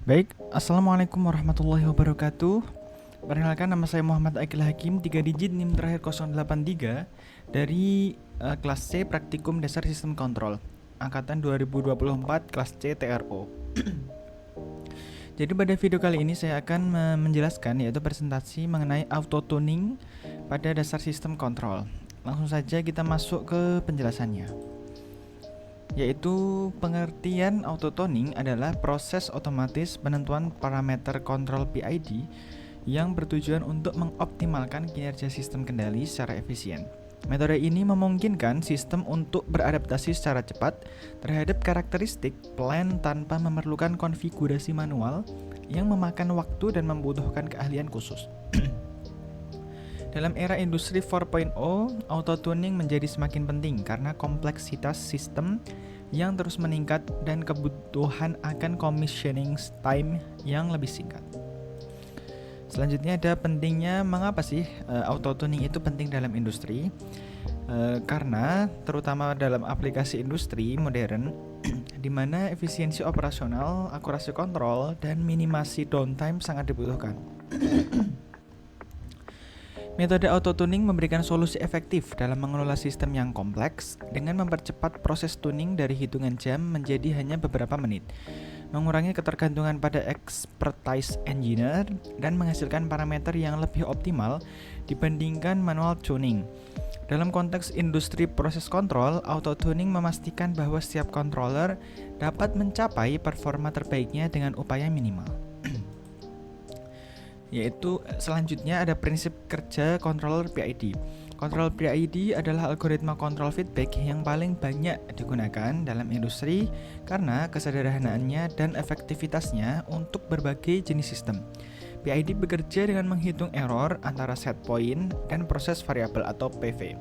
Baik, Assalamualaikum warahmatullahi wabarakatuh. Perkenalkan, nama saya Muhammad Akil Hakim, 3 digit NIM terakhir 083 dari kelas C Praktikum Dasar Sistem Kontrol Angkatan 2024 kelas C TRO. Jadi pada video kali ini saya akan menjelaskan yaitu presentasi mengenai auto tuning pada dasar sistem kontrol. Langsung saja kita masuk ke penjelasannya. Yaitu pengertian auto tuning adalah proses otomatis penentuan parameter kontrol PID yang bertujuan untuk mengoptimalkan kinerja sistem kendali secara efisien. Metode ini memungkinkan sistem untuk beradaptasi secara cepat terhadap karakteristik plan tanpa memerlukan konfigurasi manual yang memakan waktu dan membutuhkan keahlian khusus. Dalam era industri 4.0, auto tuning menjadi semakin penting karena kompleksitas sistem yang terus meningkat dan kebutuhan akan commissioning time yang lebih singkat. Selanjutnya ada pentingnya mengapa sih auto tuning itu penting dalam industri? Karena terutama dalam aplikasi industri modern di mana efisiensi operasional, akurasi kontrol, dan minimasi downtime sangat dibutuhkan. Metode auto tuning memberikan solusi efektif dalam mengelola sistem yang kompleks dengan mempercepat proses tuning dari hitungan jam menjadi hanya beberapa menit, mengurangi ketergantungan pada expertise engineer, dan menghasilkan parameter yang lebih optimal dibandingkan manual tuning. Dalam konteks industri proses kontrol, auto tuning memastikan bahwa setiap controller dapat mencapai performa terbaiknya dengan upaya minimal. Yaitu selanjutnya ada prinsip kerja controller PID. Control PID adalah algoritma kontrol feedback yang paling banyak digunakan dalam industri karena kesederhanaannya dan efektivitasnya untuk berbagai jenis sistem. PID bekerja dengan menghitung error antara set point dan proses variabel atau PV.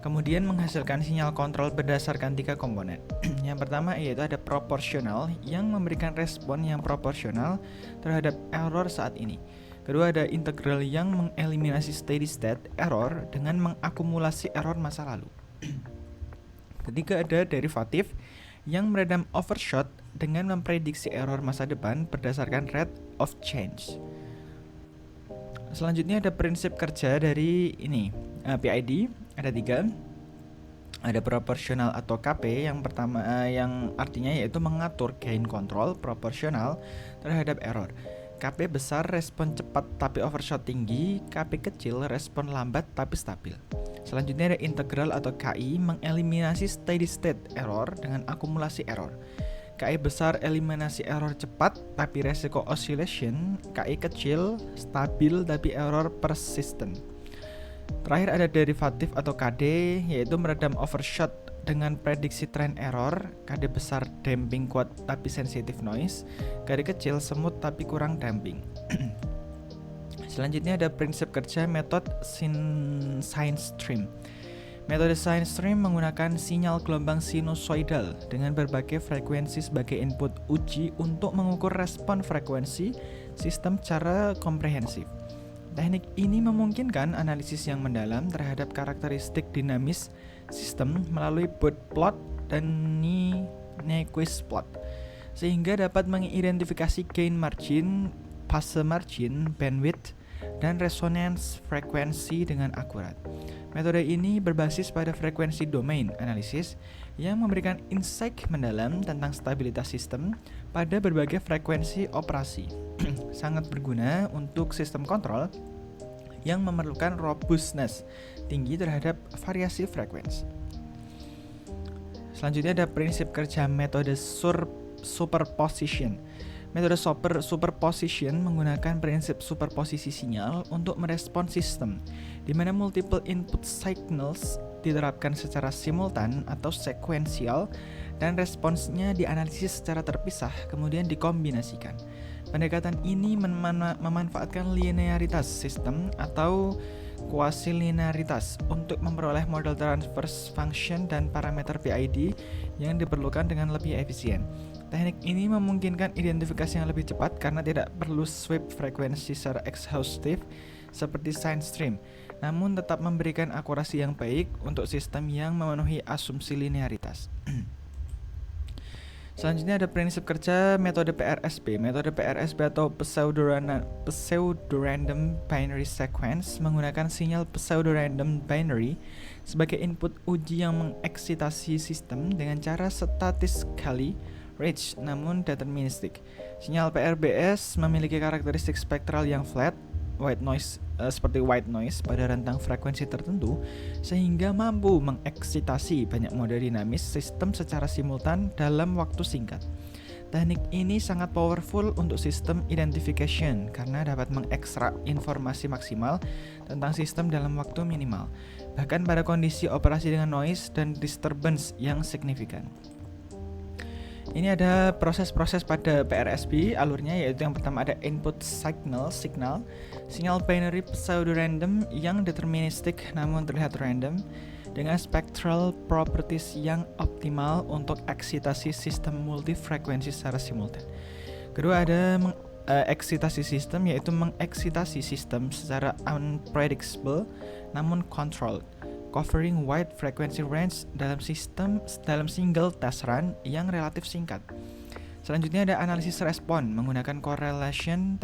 Kemudian menghasilkan sinyal kontrol berdasarkan 3 komponen. Yang pertama yaitu ada proporsional yang memberikan respon yang proporsional terhadap error saat ini. Kedua ada integral yang mengeliminasi steady state error dengan mengakumulasi error masa lalu. Ketiga ada derivatif yang meredam overshot dengan memprediksi error masa depan berdasarkan rate of change. Selanjutnya ada prinsip kerja dari ini PID, ada 3. Ada proporsional atau KP yang pertama yang artinya yaitu mengatur gain control proporsional terhadap error. KP besar respon cepat tapi overshot tinggi, KP kecil respon lambat tapi stabil. Selanjutnya ada integral atau KI mengeliminasi steady state error dengan akumulasi error. KI besar eliminasi error cepat tapi resiko oscillation, KI kecil stabil tapi error persistent. Terakhir ada derivatif atau KD yaitu meredam overshot dengan prediksi trend error, KD besar damping kuat tapi sensitive noise, KD kecil semut tapi kurang damping. Selanjutnya ada prinsip kerja metode sine stream. Metode sine stream menggunakan sinyal gelombang sinusoidal dengan berbagai frekuensi sebagai input uji untuk mengukur respon frekuensi sistem secara komprehensif. Teknik ini memungkinkan analisis yang mendalam terhadap karakteristik dinamis sistem melalui Bode plot dan Nyquist plot, sehingga dapat mengidentifikasi gain margin, phase margin, bandwidth, dan resonance frekuensi dengan akurat. Metode ini berbasis pada frekuensi domain analisis yang memberikan insight mendalam tentang stabilitas sistem pada berbagai frekuensi operasi. Sangat berguna untuk sistem kontrol yang memerlukan robustness tinggi terhadap variasi frekuensi. Selanjutnya ada prinsip kerja metode superposition. Metode superposition menggunakan prinsip superposisi sinyal untuk merespon sistem, di mana multiple input signals diterapkan secara simultan atau sekuensial dan responsnya dianalisis secara terpisah kemudian dikombinasikan. Pendekatan ini memanfaatkan linearitas sistem atau quasi-linearitas untuk memperoleh model transverse function dan parameter PID yang diperlukan dengan lebih efisien. Teknik ini memungkinkan identifikasi yang lebih cepat karena tidak perlu sweep frekuensi secara exhaustive seperti sine stream, namun tetap memberikan akurasi yang baik untuk sistem yang memenuhi asumsi linearitas. Selanjutnya ada prinsip kerja metode PRSB. Metode PRSB atau pseudo-random binary sequence menggunakan sinyal pseudo-random binary sebagai input uji yang mengeksitasi sistem dengan cara statistically rich namun deterministic. Sinyal PRBS memiliki karakteristik spektral yang flat, seperti white noise pada rentang frekuensi tertentu sehingga mampu mengeksitasi banyak mode dinamis sistem secara simultan dalam waktu singkat. Teknik ini sangat powerful untuk sistem identification karena dapat mengekstrak informasi maksimal tentang sistem dalam waktu minimal, bahkan pada kondisi operasi dengan noise dan disturbance yang signifikan. Ini ada proses-proses pada PRSB alurnya, yaitu yang pertama ada input signal, sinyal binary pseudo-random yang deterministic namun terlihat random dengan spectral properties yang optimal untuk eksitasi sistem multifrekuensi secara simultan. Kedua ada eksitasi sistem, yaitu mengeksitasi sistem secara unpredictable namun controlled, covering wide frequency range dalam single test run yang relatif singkat. Selanjutnya ada analisis respon menggunakan correlation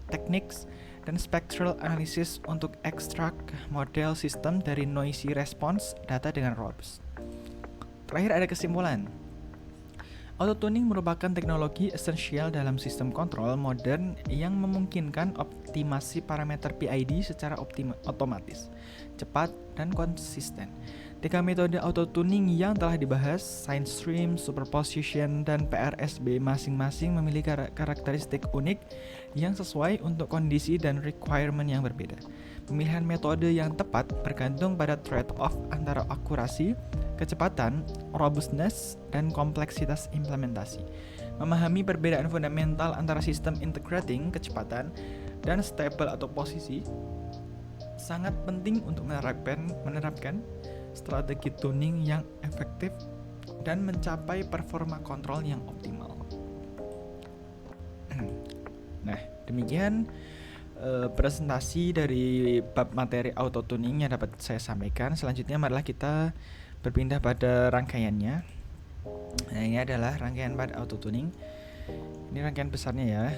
techniques dan spectral analysis untuk extract model sistem dari noisy response data dengan robust. Terakhir ada kesimpulan. Autotuning merupakan teknologi esensial dalam sistem kontrol modern yang memungkinkan optimasi parameter PID secara otomatis, cepat, dan konsisten. 3 metode autotuning yang telah dibahas, SignStream, Superposition, dan PRSB masing-masing memiliki karakteristik unik yang sesuai untuk kondisi dan requirement yang berbeda. Pemilihan metode yang tepat bergantung pada trade-off antara akurasi, kecepatan, robustness, dan kompleksitas implementasi. Memahami perbedaan fundamental antara sistem integrating, kecepatan, dan stable atau posisi sangat penting untuk menerapkan strategi tuning yang efektif dan mencapai performa kontrol yang optimal. Nah, demikian presentasi dari bab materi auto tuning yang dapat saya sampaikan. Selanjutnya marilah kita berpindah pada rangkaiannya. Nah, ini adalah rangkaian pada auto tuning. Ini rangkaian besarnya ya.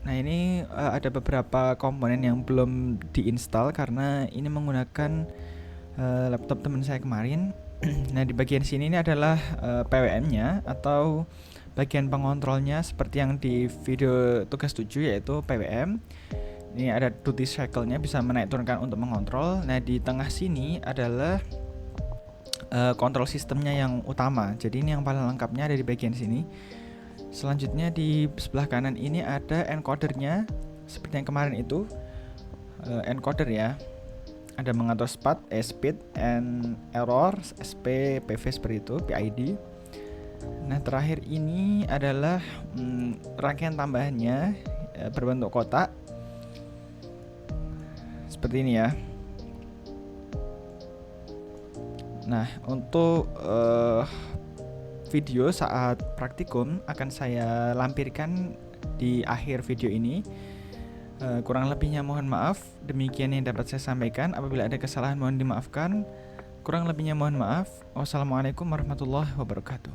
Nah, ini ada beberapa komponen yang belum diinstal karena ini menggunakan laptop teman saya kemarin. Nah, di bagian sini ini adalah PWM-nya atau bagian pengontrolnya seperti yang di video tugas 7, yaitu PWM. Ini ada duty cycle-nya, bisa menaik turunkan untuk mengontrol. Nah, di tengah sini adalah kontrol sistemnya yang utama. Jadi ini yang paling lengkapnya ada di bagian sini. Selanjutnya di sebelah kanan ini ada encodernya, seperti yang kemarin itu. Encoder ya. Ada mengatur speed and error, SP, PV seperti itu, PID. Nah, terakhir ini adalah rangkaian tambahannya berbentuk kotak. Seperti ini ya. Nah, untuk video saat praktikum akan saya lampirkan di akhir video ini. Kurang lebihnya mohon maaf. Demikian yang dapat saya sampaikan. Apabila ada kesalahan mohon dimaafkan. Kurang lebihnya mohon maaf. Wassalamualaikum warahmatullahi wabarakatuh.